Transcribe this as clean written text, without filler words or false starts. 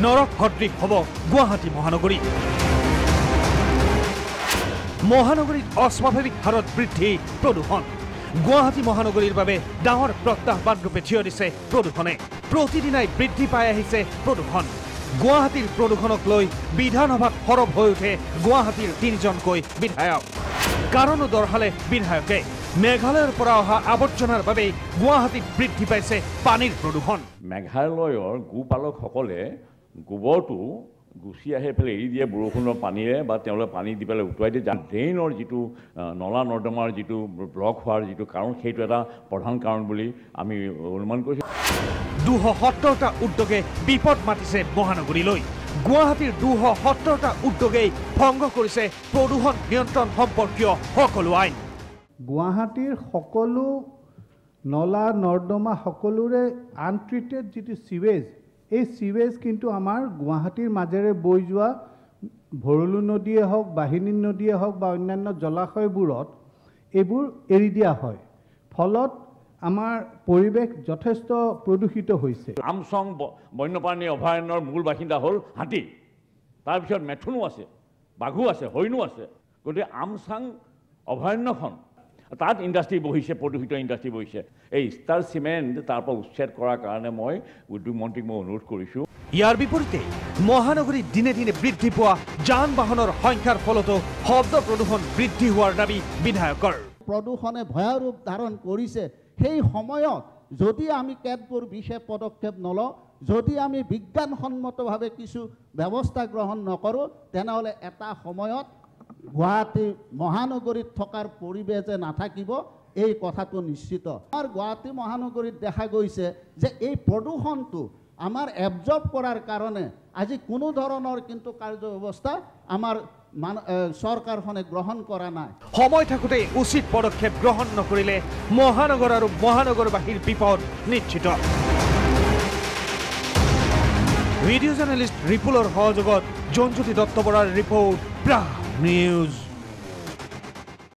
নৰক সদৃশ হ'ব গুৱাহাটী মহানগৰী। মহানগৰীত অস্বাভাৱিক হাৰত বৃদ্ধি প্ৰদূষণ। গুৱাহাটী মহানগৰীৰ বাবে ডাঙৰ প্ৰত্যাহ্বান ৰূপে থিয় দিছে প্ৰদূষণে। প্ৰতিদিনাই বৃদ্ধি পাই আহিছে প্ৰদূষণ। গুৱাহাটীৰ প্ৰদূষণক লৈ বিধানসভাত সৰব হৈ উঠে গুৱাহাটীৰ 3জনকৈ বিধায়ক। কাৰণো দৰ্শালে বিধায়কে। মেঘালয়ৰ পৰা অহা আৱৰ্জনাৰ বাবে গুৱাহাটীত বৃদ্ধি পাইছে পানীৰ প্ৰদূষণ। মেঘালয়ৰ গোপালকসকলে গোবৰটো গুচি আহি পেলাই এৰি দিয়ে বৰষুণৰ পানীৰে বা তেওঁলোকে পানী দি পেলাই উটুৱাই দিয়ে। ড্ৰেইনৰ যিটো নলা নৰ্দমাৰ যিটো ব্লক হোৱাৰ যিটো কাৰণ, সেইটো এটা প্ৰধান কাৰণ বুলি আমি অনুমান কৰিছোঁ। 270টা উদ্যোগে বিপদ মাতিছে মহানগৰীলৈ। গুৱাহাটীৰ 270টা উদ্যোগেই ভংগ কৰিছে প্ৰদূষণ নিয়ন্ত্ৰণ সম্পৰ্কীয় সকলো আইন। গুৱাহাটীৰ সকলো নলা নৰ্দমা সকলোৰে আনট্ৰিটেড যিটো চিৱেজ, এই চিৱেজ কিন্তু আমাৰ গুৱাহাটীৰ মাজেৰে বৈ যোৱা ভৰলু নদীয়ে হওক, বাহিনী নদীয়ে হওক বা অন্যান্য জলাশয়বোৰত এইবোৰ এৰি দিয়া হয়। ফলত আমাৰ পৰিৱেশ যথেষ্ট প্ৰদূষিত হৈছে। আমচং বন্যপ্ৰাণী অভয়াৰণ্যৰ মূল বাসিন্দা হ'ল হাতী, তাৰপিছত মেথুনো আছে, বাঘো আছে, হৰিণো আছে। গতিকে আমচাং অভয়াৰণ্যখন, তাত ইণ্ডাষ্ট্ৰী বহিছে, প্ৰদূষিত ইণ্ডাষ্ট্ৰী বহিছে। এই ষ্টাৰ চিমেণ্ট তাৰ পৰা উচ্ছেদ কৰাৰ কাৰণে মই উদ্যোগ মন্ত্ৰীক মই অনুৰোধ কৰিছোঁ। ইয়াৰ বিপৰীতে মহানগৰীত দিনে দিনে বৃদ্ধি পোৱা যান বাহনৰ সংখ্যাৰ ফলতো শব্দ প্ৰদূষণ বৃদ্ধি হোৱাৰ দাবী বিধায়কৰ। প্ৰদূষণে ভয়াৰ ৰূপ ধাৰণ কৰিছে। সেই সময়ত যদি আমি কেতবোৰ বিশেষ পদক্ষেপ নলওঁ, যদি আমি বিজ্ঞানসন্মতভাৱে কিছু ব্যৱস্থা গ্ৰহণ নকৰোঁ, তেনেহ'লে এটা সময়ত গুৱাহাটী মহানগৰীত থকাৰ পৰিৱেশ যে নাথাকিব, এই কথাটো নিশ্চিত। আমাৰ গুৱাহাটী মহানগৰীত দেখা গৈছে যে এই প্ৰদূষণটো আমাৰ এবজৰ্ব কৰাৰ কাৰণে আজি কোনো ধৰণৰ কিন্তু কাৰ্যব্যৱস্থা আমাৰ চৰকাৰখনে গ্ৰহণ কৰা নাই। সময় থাকোঁতে উচিত পদক্ষেপ গ্ৰহণ নকৰিলে মহানগৰ আৰু মহানগৰবাসীৰ বিপদ নিশ্চিত। ভিডিঅ' জাৰ্নেলিষ্ট ৰিপুলৰ সহযোগত জনজ্যোতি দত্ত বৰাৰ ৰিপৰ্ট, প্ৰাগ নিউজ।